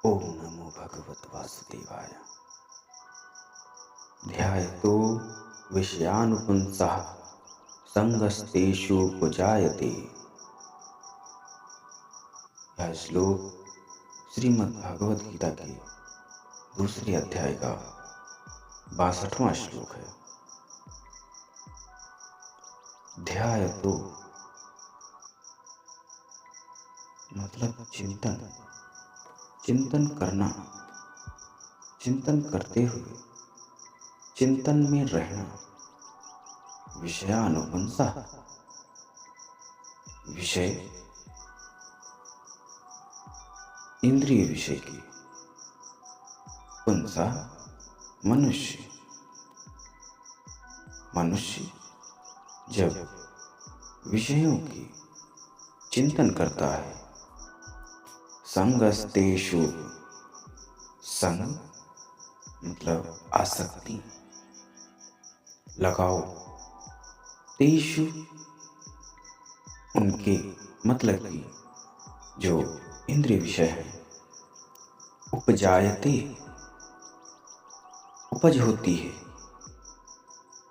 ओम नमो भगवत वासुदेवाय। ध्यायतो विषयानुपुंसः संगस्तेषु उपजायते। यह श्लोक श्रीमद् भगवत गीता के दूसरे अध्याय का 62वां श्लोक है। ध्यायतो मतलब चिंतन, चिंतन करना, चिंतन करते हुए चिंतन में रहना। विषयानुपुंसः, विषय इंद्रिय विषय की, पुंसा मनुष्य, मनुष्य जब विषयों की चिंतन करता है। संगस्तेषु, संग मतलब आसक्ति, लगाओ, तेषु उनके मतलब की जो इंद्रिय विषय है। उपजायते उपज होती है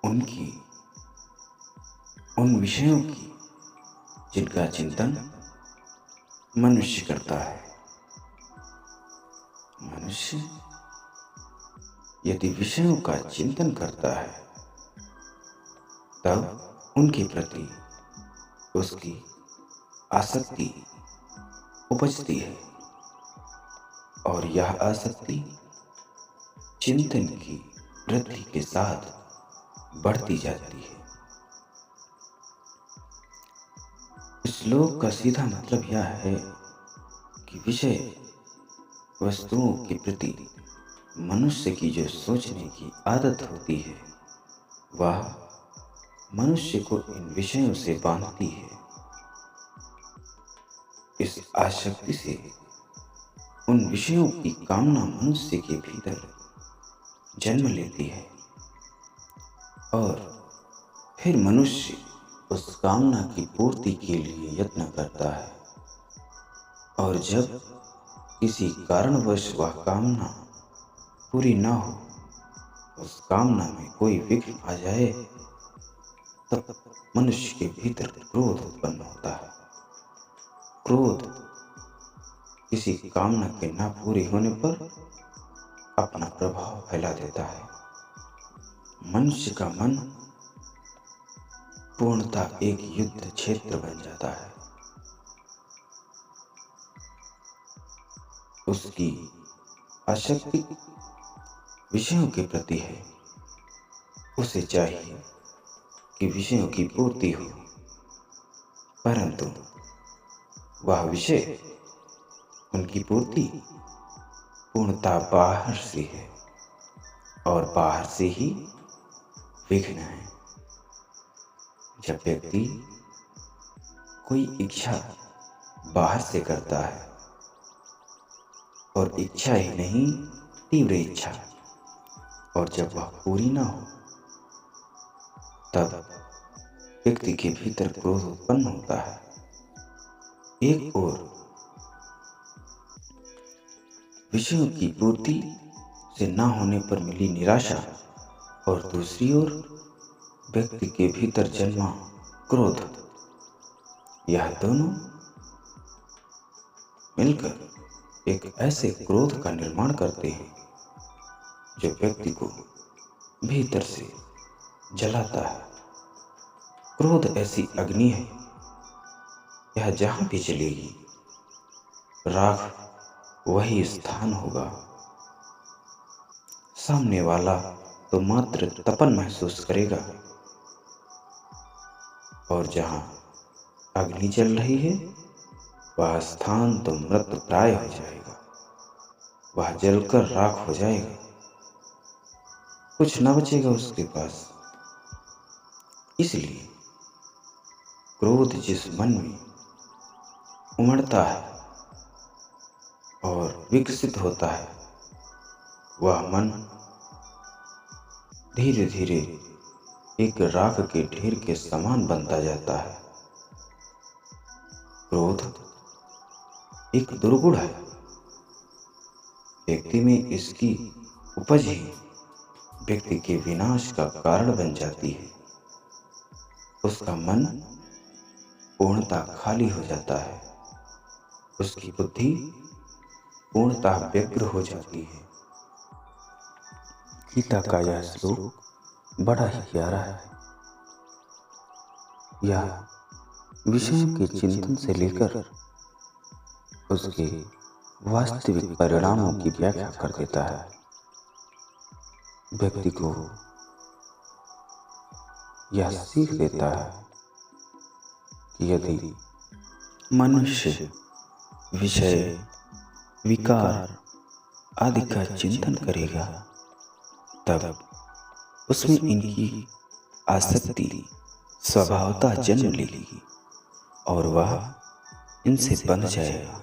उनकी, उन विषयों की जिनका चिंतन मनुष्य करता है। मनुष्य यदि विषयों का चिंतन करता है तब उनके प्रति उसकी आसक्ति उपजती है और यह आसक्ति चिंतन की वृद्धि के साथ बढ़ती जाती है। इस श्लोक का सीधा मतलब यह है कि विषय वस्तुओं के प्रति मनुष्य की जो सोचने की आदत होती है वह मनुष्य को इन विषयों से बांधती है। इस आसक्ति से उन विषयों की कामना मनुष्य के भीतर जन्म लेती है और फिर मनुष्य उस कामना की पूर्ति के लिए यत्न करता है और जब किसी कारणवश वह कामना पूरी न हो, उस कामना में कोई विघ्न आ जाए, तब मनुष्य के भीतर क्रोध उत्पन्न होता है। क्रोध किसी कामना के न पूरी होने पर अपना प्रभाव फैला देता है। मनुष्य का मन पूर्णतः एक युद्ध क्षेत्र बन जाता है। उसकी आसक्ति विषयों के प्रति है। उसे चाहिए कि विषयों की पूर्ति हो, परंतु वह विषय, उनकी पूर्ति पूर्णतः बाहर से है और बाहर से ही विघ्न है। जब व्यक्ति कोई इच्छा बाहर से करता है और इच्छा ही नहीं तीव्र इच्छा, और जब वह पूरी ना हो तब व्यक्ति के भीतर क्रोध उत्पन्न होता है। एक ओर विषयों की पूर्ति से ना होने पर मिली निराशा और दूसरी ओर व्यक्ति के भीतर जन्मा क्रोध, यह दोनों मिलकर एक ऐसे क्रोध का निर्माण करते हैं जो व्यक्ति को भीतर से जलाता है। क्रोध ऐसी अग्नि है, यह जहां भी चलेगी राख वही स्थान होगा। सामने वाला तो मात्र तपन महसूस करेगा और जहां अग्नि जल रही है वह स्थान तो मृत प्राय हो जाएगा। वह जलकर राख हो जाएगा, कुछ न बचेगा उसके पास। इसलिए क्रोध जिस मन में उमड़ता है और विकसित होता है वह मन धीरे धीरे एक राख के ढेर के समान बनता जाता है। क्रोध एक दुर्गुण है व्यक्ति में इसकी उपज ही व्यक्ति के विनाश का कारण बन जाती है। उसका मन पूर्णतः खाली हो जाता है, उसकी बुद्धि पूर्णतः व्यग्र हो जाती है। गीता का यह श्लोक बड़ा ही प्यारा है। यह विषयों के चिंतन से लेकर उसके वास्तविक परिणामों की व्याख्या कर देता है। व्यक्ति को यह सीख देता है कि यदि मनुष्य विषय, विकार आदि का चिंतन करेगा तब उसमें इनकी आसक्ति स्वभावतः जन्म लेगी और वह इनसे बंध जाएगा।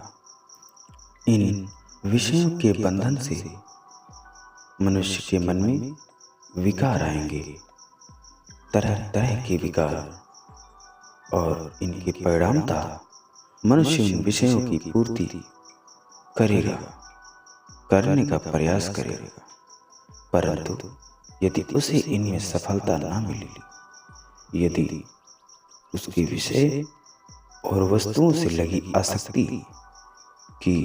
इन विषयों के बंधन से मनुष्य के मन में विकार आएंगे, तरह तरह के विकार, और इनके परिणामतः मनुष्य इन विषयों की पूर्ति करेगा, करने का प्रयास करेगा, परंतु यदि उसे इनमें सफलता न मिले, यदि उसके विषय और वस्तुओं से लगी आसक्ति की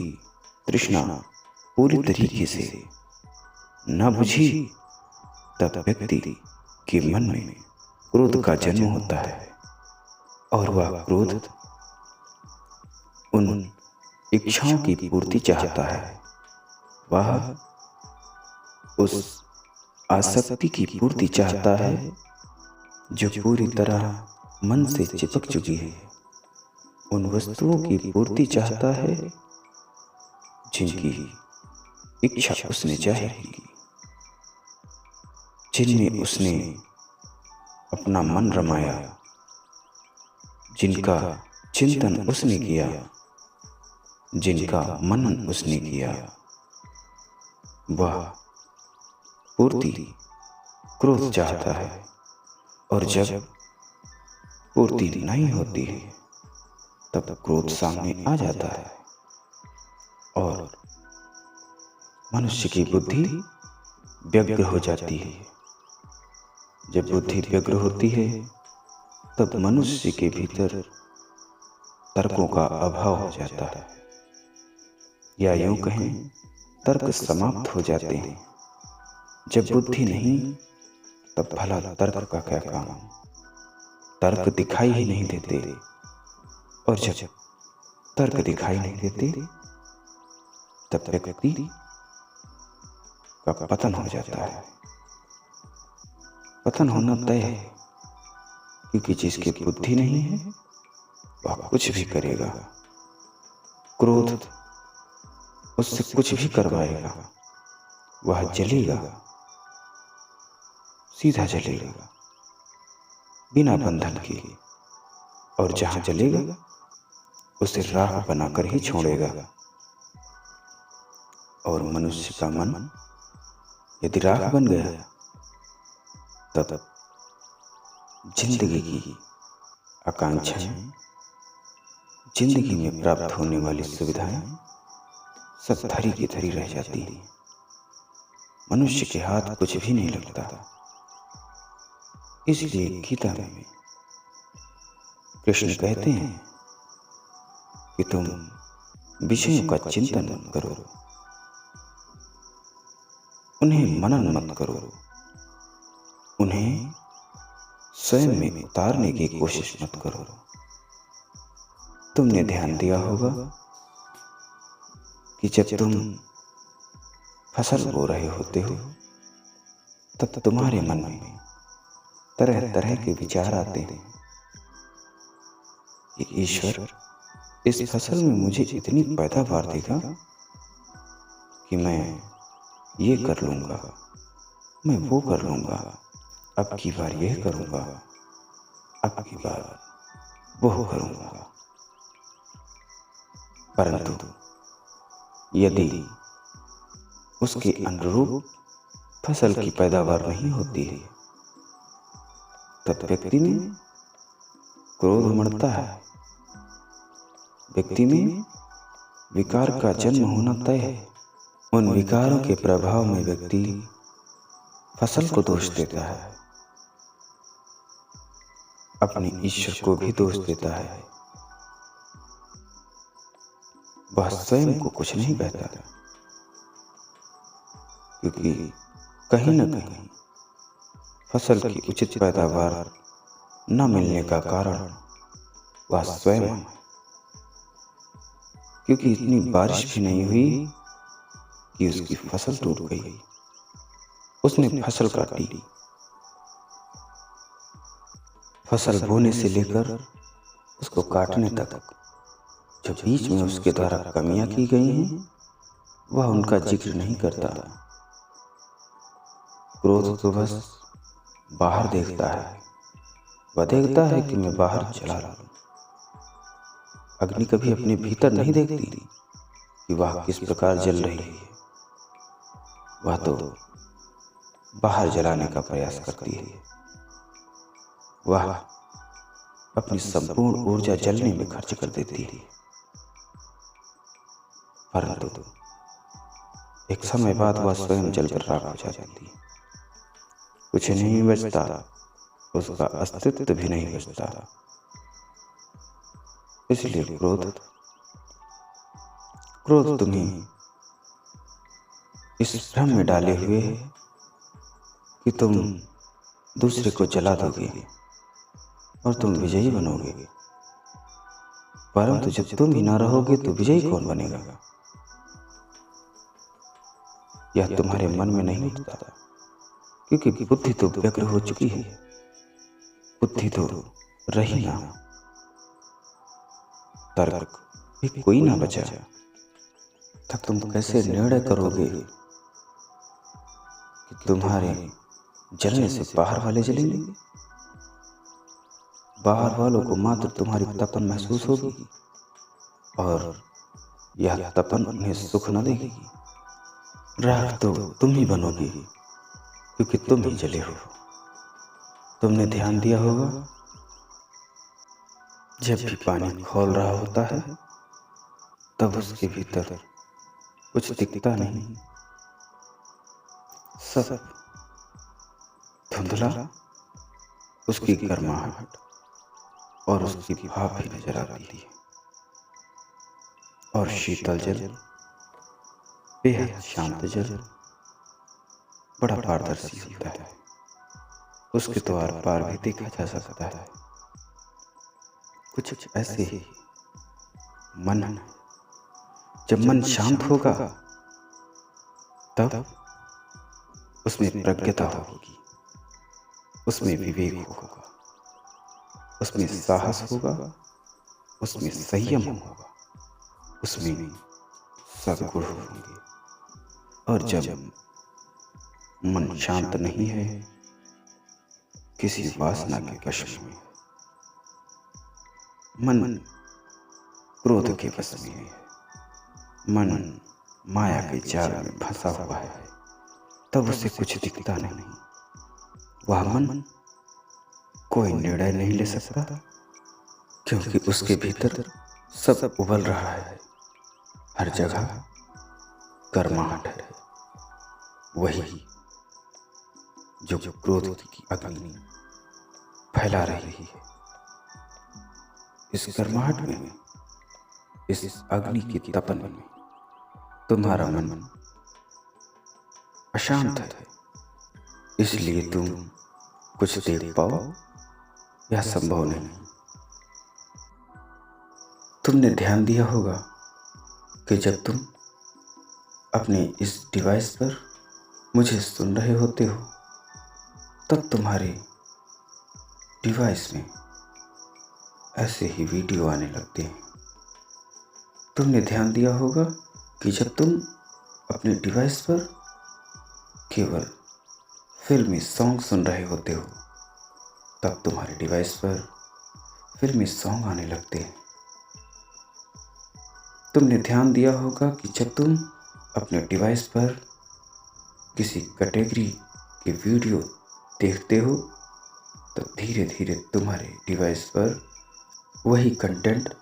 तृष्णा पूरी तरीके से न बुझी, तब व्यक्ति के मन में क्रोध का जन्म होता है और वह क्रोध उन इच्छाओं की पूर्ति चाहता है। वह उस आसक्ति की पूर्ति चाहता है जो पूरी तरह मन से चिपक चुकी है। उन वस्तुओं की पूर्ति चाहता है जिनकी इच्छा उसने जाहिर की, जिनमें उसने अपना मन रमाया, जिनका चिंतन उसने किया, जिनका मनन उसने किया। वह पूर्ति क्रोध चाहता है, और जब पूर्ति नहीं होती है तब क्रोध सामने आ जाता है और मनुष्य की बुद्धि व्यग्र हो जाती है। जब बुद्धि व्यग्र होती है तब मनुष्य के भीतर तर्कों का अभाव हो जाता है, या यूं कहें तर्क समाप्त हो जाते हैं। जब बुद्धि नहीं तब भला तर्क का क्या काम, तर्क दिखाई ही नहीं देते, और जब तर्क दिखाई नहीं देते तब व्यक्ति का पतन हो जाता है। पतन होना तय है, क्योंकि जिसकी बुद्धि नहीं है वह कुछ भी करेगा। क्रोध उससे कुछ भी करवाएगा, वह जलेगा, सीधा जलेगा बिना बंधन के, और जहां जलेगा उसे राख बनाकर ही छोड़ेगा। और मनुष्य का मन यदि राख बन गया तब जिंदगी की आकांक्षाएं, जिंदगी में प्राप्त होने वाली सुविधाएं सब धरी की धरी रह जाती हैं। मनुष्य के हाथ कुछ भी नहीं लगता। इसलिए गीता में कृष्ण कहते हैं कि तुम विषयों का चिंतन मत करो, उन्हें मनन मत करो, उन्हें स्वयं में उतारने की कोशिश मत करो। तुमने ध्यान दिया होगा कि जब तुम फसल बो रहे होते हो तब तुम्हारे मन में तरह तरह के विचार आते हैं कि ईश्वर इस फसल में मुझे इतनी पैदावार देगा कि मैं ये कर लूंगा, मैं वो कर लूंगा, अब की बार यह करूंगा, अब की बार वो करूंगा। परंतु यदि उसके अनुरूप फसल की पैदावार नहीं होती है तब व्यक्ति में क्रोध उमड़ता है, व्यक्ति में विकार का जन्म होना तय है। उन विकारों के प्रभाव में व्यक्ति फसल को दोष देता है, अपने ईश्वर को भी दोष देता है। वह स्वयं को कुछ नहीं कहता, क्योंकि कहीं न कहीं फसल की उचित पैदावार न मिलने का कारण वह स्वयं है, क्योंकि इतनी बारिश भी नहीं हुई कि उसकी फसल टूट गई। उसने फसल काटी। फसल बोने से लेकर उसको काटने तक जो बीच में उसके द्वारा कमियां की गई हैं, वह उनका जिक्र नहीं करता। क्रोध तो बस बाहर देखता है। वह देखता है कि मैं बाहर जला लूं। अग्नि कभी अपने भीतर नहीं देखती कि वह किस प्रकार जल रही है। वह तो बाहर जलाने का प्रयास करती है। वह अपनी संपूर्ण ऊर्जा जलने में खर्च कर देती है, परंतु एक समय बाद वह स्वयं जलकर राख हो जाती है। कुछ नहीं बचता, उसका अस्तित्व भी नहीं बचता। इसलिए क्रोध तुम्हें इस भ्रम में डाले हुए है कि तुम दूसरे को जला दोगे और तुम विजयी बनोगे, परंतु जब तुम ही ना रहोगे तो विजयी कौन बनेगा? यह तुम्हारे मन में नहीं उठता, क्योंकि बुद्धि तो व्यग्र हो चुकी है। बुद्धि तो रही ना, तर्क भी कोई ना बचा। तब तुम कैसे निर्णय करोगे कि तुम्हारे जलने से बाहर वाले जलेंगे? बाहर वालों को मात्र तुम्हारी तपन महसूस होगी और यह तपन उन्हें सुख न देगी। राख तो तुम ही बनोगे, क्योंकि तुम ही जले हो। तुमने ध्यान दिया होगा, जब भी पानी खौल रहा होता है तब उसके भीतर कुछ दिखता नहीं, सब धुंधला। उसकी गर्माहट और उसकी भाप भी नजर आती है, और शीतल जल, बेहद शांत जल बड़ा पारदर्शी होता है। उसके द्वार पार भी देखा जा सकता है। कुछ ऐसे ही मन है। जब मन शांत होगा तब उसमें प्रज्ञता होगी, उसमें विवेक होगा, उसमें साहस होगा, उसमें संयम होगा, उसमें सद्गुण होंगे। और जब मन शांत नहीं है, किसी वासना के वश में, मन क्रोध के वश में है, मन माया के जाल में फंसा हुआ है, तब उसे कुछ दिखता नहीं। वह मन कोई निर्णय नहीं ले सकता, क्योंकि उसके भीतर सब उबल रहा है। हर जगह गर्माहट है, वही जो क्रोध की अग्नि फैला रही है। इस गर्माहट में, इस अग्नि की तपन में तुम्हारा मन अशांत है, इसलिए तुम कुछ देख पाओ यह संभव नहीं। तुमने ध्यान दिया होगा कि जब तुम अपने इस डिवाइस पर मुझे सुन रहे होते हो, तब तुम्हारे डिवाइस में ऐसे ही वीडियो आने लगते हैं। तुमने ध्यान दिया होगा कि जब तुम अपने डिवाइस पर केवल फिल्मी सॉन्ग सुन रहे होते हो, तब तुम्हारे डिवाइस पर फिल्मी सॉन्ग आने लगते हैं। तुमने ध्यान दिया होगा कि जब तुम अपने डिवाइस पर किसी कैटेगरी की वीडियो देखते हो, तो धीरे धीरे तुम्हारे डिवाइस पर वही कंटेंट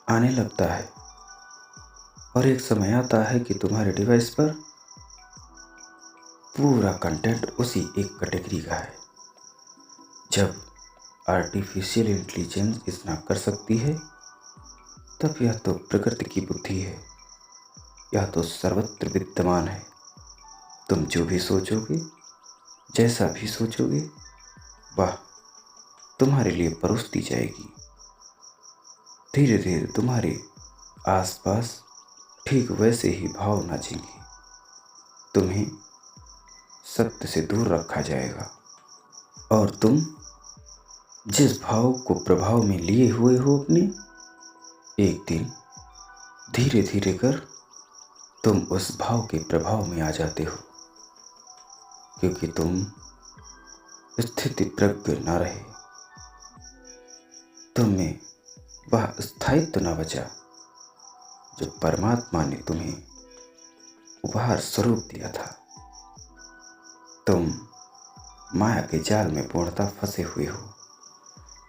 आने लगता है, और एक समय आता है कि तुम्हारे डिवाइस पर पूरा कंटेंट उसी एक कैटेगरी का है। जब आर्टिफिशियल इंटेलिजेंस इतना कर सकती है, तब यह तो प्रकृति की बुद्धि है, यह तो सर्वत्र विद्यमान है। तुम जो भी सोचोगे, जैसा भी सोचोगे, वह तुम्हारे लिए परोसती जाएगी। धीरे धीरे तुम्हारे आसपास ठीक वैसे ही भाव नाचेंगे। तुम्हें सत्य से दूर रखा जाएगा और तुम जिस भाव को प्रभाव में लिए हुए हो अपने, एक दिन धीरे धीरे कर तुम उस भाव के प्रभाव में आ जाते हो, क्योंकि तुम स्थिति प्रज्ञ न रहे। तुम में वह स्थायित्व न बचा जो परमात्मा ने तुम्हें उपहार स्वरूप दिया था। तुम माया के जाल में पूर्णतः फंसे हुए हो,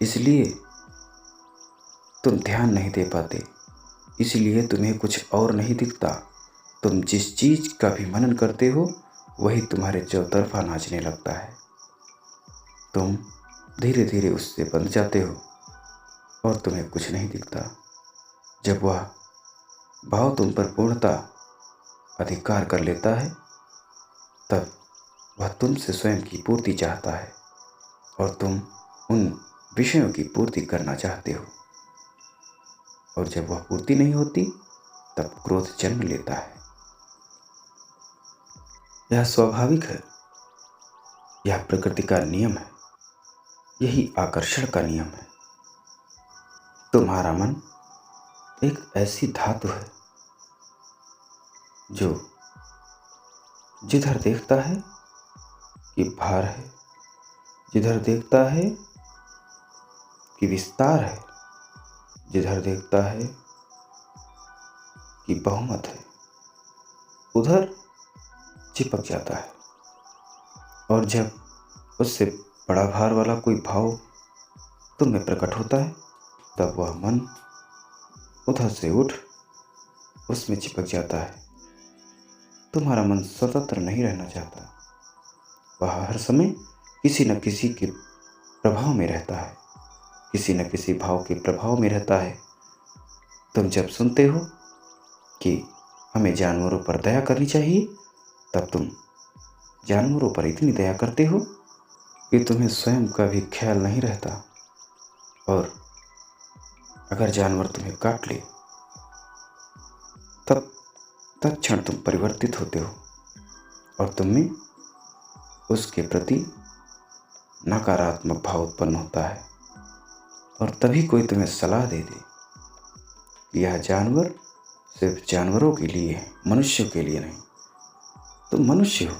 इसलिए तुम ध्यान नहीं दे पाते, इसलिए तुम्हें कुछ और नहीं दिखता। तुम जिस चीज का भी मनन करते हो, वही तुम्हारे चौतरफा नाचने लगता है। तुम धीरे धीरे उससे बंध जाते हो और तुम्हें कुछ नहीं दिखता। जब वह भाव तुम पर पूर्णतः अधिकार कर लेता है, तब वह तुमसे स्वयं की पूर्ति चाहता है और तुम उन विषयों की पूर्ति करना चाहते हो। और जब वह पूर्ति नहीं होती, तब क्रोध जन्म लेता है। यह स्वाभाविक है, यह प्रकृति का नियम है, यही आकर्षण का नियम है। तुम्हारा मन एक ऐसी धातु है जो जिधर देखता है कि भार है, जिधर देखता है कि विस्तार है, जिधर देखता है कि बहुमत है, उधर चिपक जाता है। और जब उससे बड़ा भार वाला कोई भाव तुम में प्रकट होता है, तब वह मन उधर से उठ उसमें चिपक जाता है। तुम्हारा मन स्वतंत्र नहीं रहना चाहता, वह हर समय किसी न किसी के प्रभाव में रहता है, किसी न किसी भाव के प्रभाव में रहता है। तुम जब सुनते हो कि हमें जानवरों पर दया करनी चाहिए, तब तुम जानवरों पर इतनी दया करते हो कि तुम्हें स्वयं का भी ख्याल नहीं रहता। और अगर जानवर तुम्हें काट ले, तब तत्क्षण तुम परिवर्तित होते हो और तुम में उसके प्रति नकारात्मक भाव उत्पन्न होता है। और तभी कोई तुम्हें सलाह दे दे कि यह जानवर सिर्फ जानवरों के लिए है, मनुष्यों के लिए नहीं। तुम मनुष्य हो,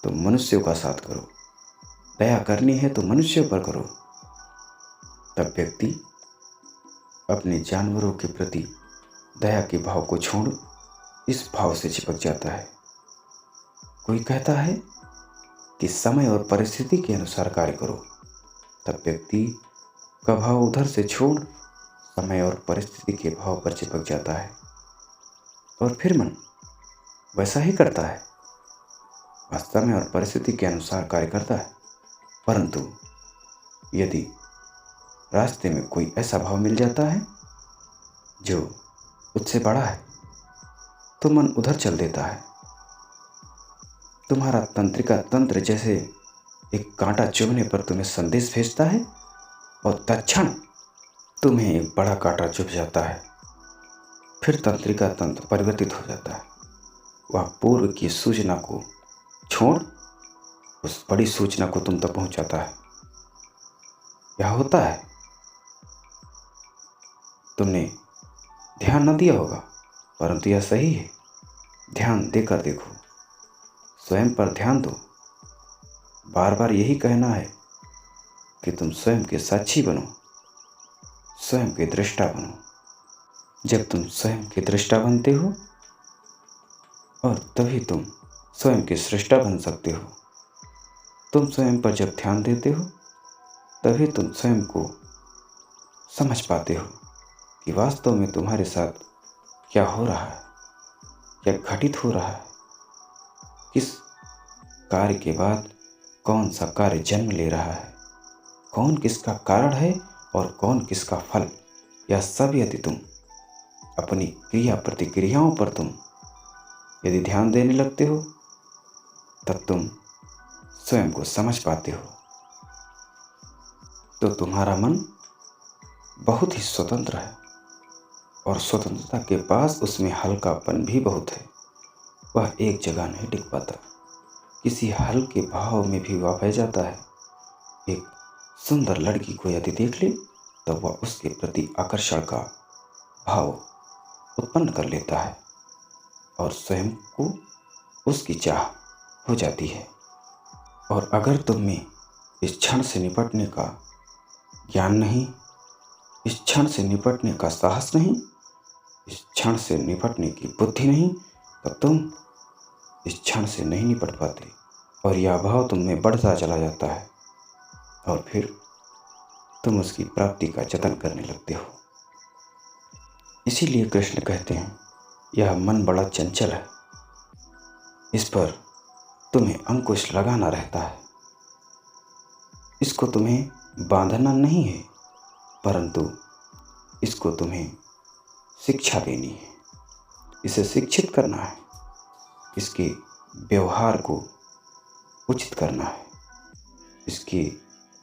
तुम मनुष्यों का साथ करो। दया करनी है तो मनुष्यों पर करो। तब व्यक्ति अपने जानवरों के प्रति दया के भाव को छोड़ इस भाव से चिपक जाता है। कोई कहता है कि समय और परिस्थिति के अनुसार कार्य करो, तब व्यक्ति का भाव उधर से छोड़ समय और परिस्थिति के भाव पर चिपक जाता है और फिर मन वैसा ही करता है, वह समय और परिस्थिति के अनुसार कार्य करता है। परंतु यदि रास्ते में कोई ऐसा भाव मिल जाता है जो उससे बड़ा है, तो मन उधर चल देता है। तुम्हारा तंत्रिका तंत्र जैसे एक कांटा चुभने पर तुम्हें संदेश भेजता है और तत्क्षण तुम्हें एक बड़ा कांटा चुभ जाता है। फिर तंत्रिका तंत्र परिवर्तित हो जाता है, वह पूर्व की सूचना को छोड़ उस बड़ी सूचना को तुम तक पहुंचाता है। यह होता है। तुमने ध्यान न दिया होगा, परंतु यह सही है। ध्यान देकर देखो, स्वयं पर ध्यान दो। बार बार यही कहना है कि तुम स्वयं के साक्षी बनो, स्वयं के दृष्टा बनो। जब तुम स्वयं के दृष्टा बनते हो, और तभी तुम स्वयं के सृष्टा बन सकते हो। तुम स्वयं पर जब ध्यान देते हो, तभी तुम स्वयं को समझ पाते हो कि वास्तव में तुम्हारे साथ क्या हो रहा है, क्या घटित हो रहा है, किस कार्य के बाद कौन सा कार्य जन्म ले रहा है, कौन किसका कारण है और कौन किसका फल, यह सब यदि तुम अपनी क्रिया प्रतिक्रियाओं पर तुम यदि ध्यान देने लगते हो, तब तुम स्वयं को समझ पाते हो। तो तुम्हारा मन बहुत ही स्वतंत्र है और स्वतंत्रता के पास उसमें हल्कापन भी बहुत है। वह एक जगह नहीं टिक पाता, किसी हल्के भाव में भी वह बह जाता है। एक सुंदर लड़की को यदि देख ले तो वह उसके प्रति आकर्षण का भाव उत्पन्न कर लेता है और स्वयं को उसकी चाह हो जाती है। और अगर तुम में इस क्षण से निपटने का ज्ञान नहीं, इस क्षण से निपटने का साहस नहीं, इस क्षण से निपटने की बुद्धि नहीं, तो तुम इस क्षण से नहीं निपट पाते और यह भाव तुम में बढ़ता चला जाता है और फिर तुम उसकी प्राप्ति का जतन करने लगते हो। इसीलिए कृष्ण कहते हैं, यह मन बड़ा चंचल है, इस पर तुम्हें अंकुश लगाना रहता है। इसको तुम्हें बांधना नहीं है, परंतु इसको तुम्हें शिक्षा देनी है, इसे शिक्षित करना है, इसके व्यवहार को उचित करना है, इसके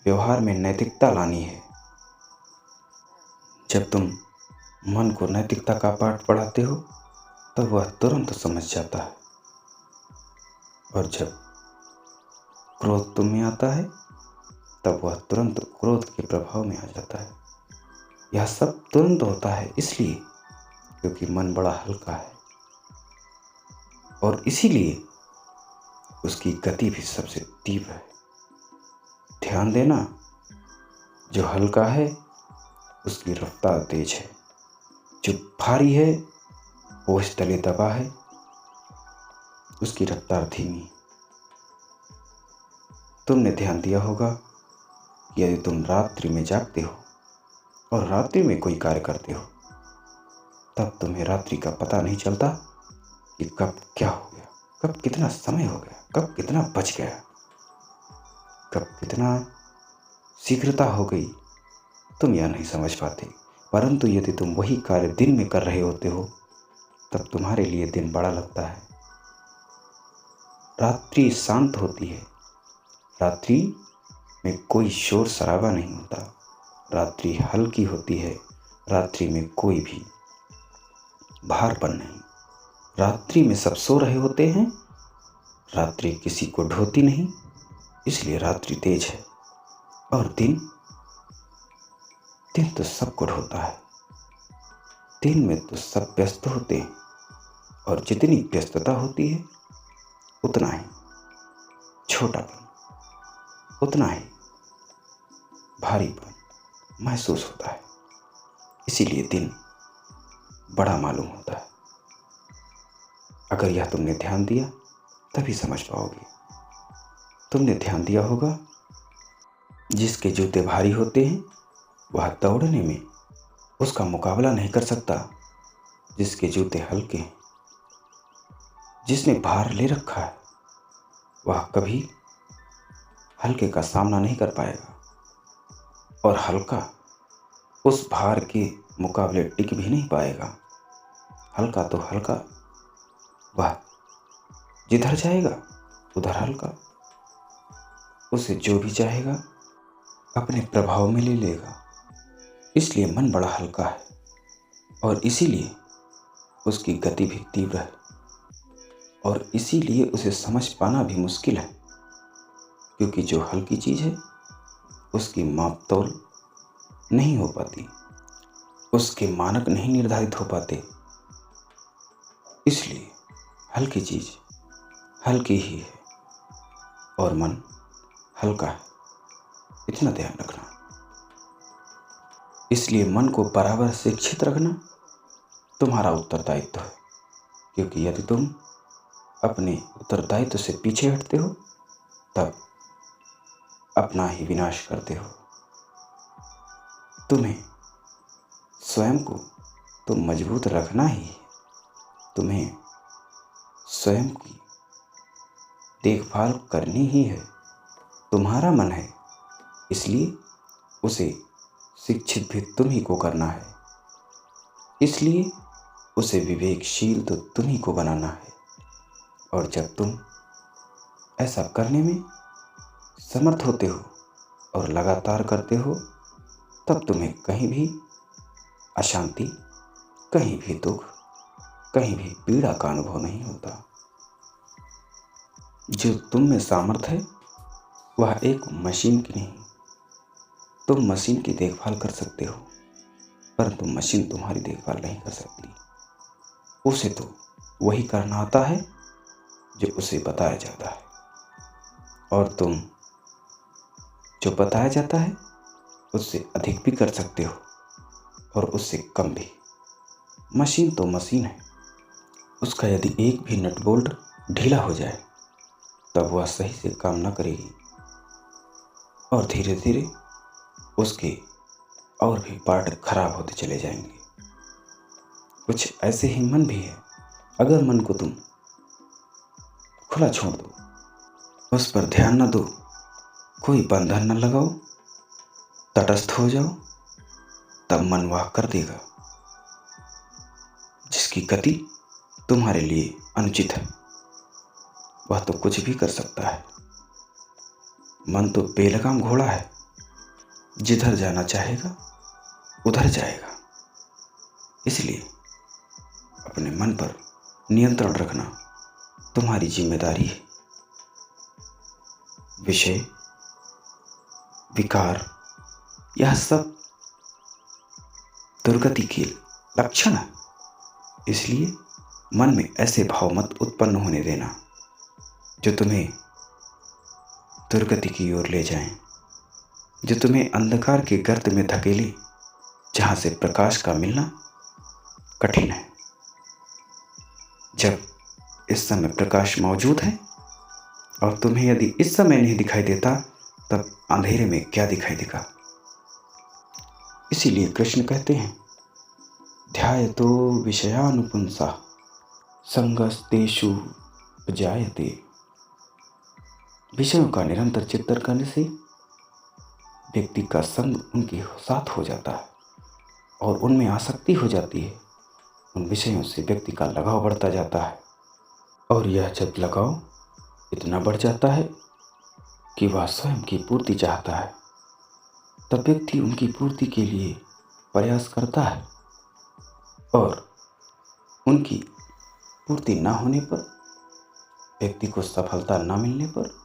व्यवहार में नैतिकता लानी है। जब तुम मन को नैतिकता का पाठ पढ़ाते हो तब वह तुरंत समझ जाता है, और जब क्रोध तुम में आता है तब वह तुरंत क्रोध के प्रभाव में आ जाता है। यह सब तुरंत होता है इसलिए क्योंकि मन बड़ा हल्का है और इसीलिए उसकी गति भी सबसे तीव्र है। ध्यान देना, जो हल्का है उसकी रफ्तार तेज है, जो भारी है वो इस तले दबा है, उसकी रफ्तार धीमी। तुमने ध्यान दिया होगा कि यदि तुम रात्रि में जागते हो और रात्रि में कोई कार्य करते हो तब तुम्हें रात्रि का पता नहीं चलता कि कब क्या हो गया, कब कितना समय हो गया, कब कितना बच गया, कब कितना शीघ्रता हो गई, तुम यह नहीं समझ पाते। परंतु यदि तुम वही कार्य दिन में कर रहे होते हो तब तुम्हारे लिए दिन बड़ा लगता है। रात्रि शांत होती है, रात्रि में कोई शोर शराबा नहीं होता, रात्रि हल्की होती है, रात्रि में कोई भी भारपन नहीं, रात्रि में सब सो रहे होते हैं, रात्रि किसी को ढोती नहीं, इसलिए रात्रि तेज है। और दिन तो सबको ढोता है। दिन में तो सब व्यस्त होते हैं और जितनी व्यस्तता होती है उतना ही छोटापन, उतना ही भारीपन महसूस होता है। इसीलिए दिन बड़ा मालूम होता है। अगर यह तुमने ध्यान दिया तभी समझ पाओगे। तुमने ध्यान दिया होगा, जिसके जूते भारी होते हैं वह दौड़ने में उसका मुकाबला नहीं कर सकता। जिसके जूते हल्के हैं, जिसने भार ले रखा है, वह कभी हल्के का सामना नहीं कर पाएगा और हल्का उस भार के मुकाबले टिक भी नहीं पाएगा। हल्का तो हल्का, वह जिधर जाएगा उधर हल्का, उसे जो भी चाहेगा अपने प्रभाव में ले लेगा। इसलिए मन बड़ा हल्का है और इसीलिए उसकी गति भी तीव्र है और इसीलिए उसे समझ पाना भी मुश्किल है, क्योंकि जो हल्की चीज़ है उसकी माप तौल नहीं हो पाती, उसके मानक नहीं निर्धारित हो पाते। इसलिए हल्की चीज़ हल्की ही है और मन हल्का है, इतना ध्यान रखना। इसलिए मन को बराबर शिक्षित रखना तुम्हारा उत्तरदायित्व है, क्योंकि यदि तुम अपने उत्तरदायित्व से पीछे हटते हो तब अपना ही विनाश करते हो। तुम्हें स्वयं को तो मजबूत रखना ही है, तुम्हें स्वयं की देखभाल करनी ही है। तुम्हारा मन है, इसलिए उसे शिक्षित भी तुम ही को करना है, इसलिए उसे विवेकशील तो तुम ही को बनाना है। और जब तुम ऐसा करने में समर्थ होते हो और लगातार करते हो, तब तुम्हें कहीं भी अशांति, कहीं भी दुख, कहीं भी पीड़ा का अनुभव नहीं होता। जो तुम में सामर्थ्य है वह एक मशीन की नहीं। तुम मशीन की देखभाल कर सकते हो, परंतु मशीन तुम्हारी देखभाल नहीं कर सकती। उसे तो वही करना आता है जो उसे बताया जाता है, और तुम जो बताया जाता है उससे अधिक भी कर सकते हो और उससे कम भी। मशीन तो मशीन है, उसका यदि एक भी नट बोल्ट ढीला हो जाए तब वह सही से काम न करेगी, और धीरे धीरे उसके और भी पार्ट खराब होते चले जाएंगे। कुछ ऐसे ही मन भी है। अगर मन को तुम खुला छोड़ दो, उस पर ध्यान न दो, कोई बंधन न लगाओ, तटस्थ हो जाओ, तब मन वह कर देगा जिसकी गति तुम्हारे लिए अनुचित है। वह तो कुछ भी कर सकता है। मन तो बेलगाम घोड़ा है, जिधर जाना चाहेगा उधर जाएगा। इसलिए अपने मन पर नियंत्रण रखना तुम्हारी जिम्मेदारी है। विषय, विकार, यह सब दुर्गति के लक्षण है। इसलिए मन में ऐसे भाव मत उत्पन्न होने देना जो तुम्हें दुर्गति की ओर ले जाएं, जो तुम्हें अंधकार के गर्त में धकेले, जहां से प्रकाश का मिलना कठिन है। जब इस समय प्रकाश मौजूद है और तुम्हें यदि इस समय नहीं दिखाई देता, तब अंधेरे में क्या दिखाई देगा। इसीलिए कृष्ण कहते हैं, ध्यायतो विषयानुपुंसा संगस्तेषु उपजायते। विषयों का निरंतर चिंतन करने से व्यक्ति का संग उनके साथ हो जाता है और उनमें आसक्ति हो जाती है। उन विषयों से व्यक्ति का लगाव बढ़ता जाता है, और यह जब लगाव इतना बढ़ जाता है कि वह स्वयं की पूर्ति चाहता है, तब व्यक्ति उनकी पूर्ति के लिए प्रयास करता है, और उनकी पूर्ति न होने पर, व्यक्ति को सफलता न मिलने पर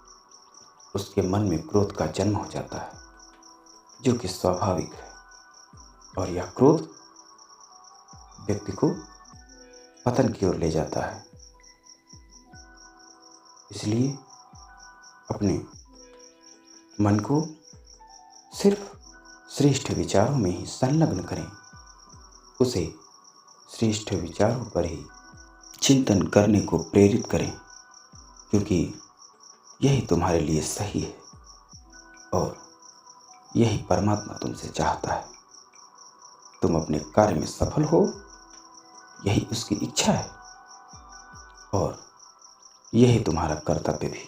उसके मन में क्रोध का जन्म हो जाता है, जो कि स्वाभाविक है। और यह क्रोध व्यक्ति को पतन की ओर ले जाता है। इसलिए अपने मन को सिर्फ श्रेष्ठ विचारों में ही संलग्न करें, उसे श्रेष्ठ विचारों पर ही चिंतन करने को प्रेरित करें, क्योंकि यही तुम्हारे लिए सही है और यही परमात्मा तुमसे चाहता है। तुम अपने कार्य में सफल हो, यही उसकी इच्छा है और यही तुम्हारा कर्तव्य भी।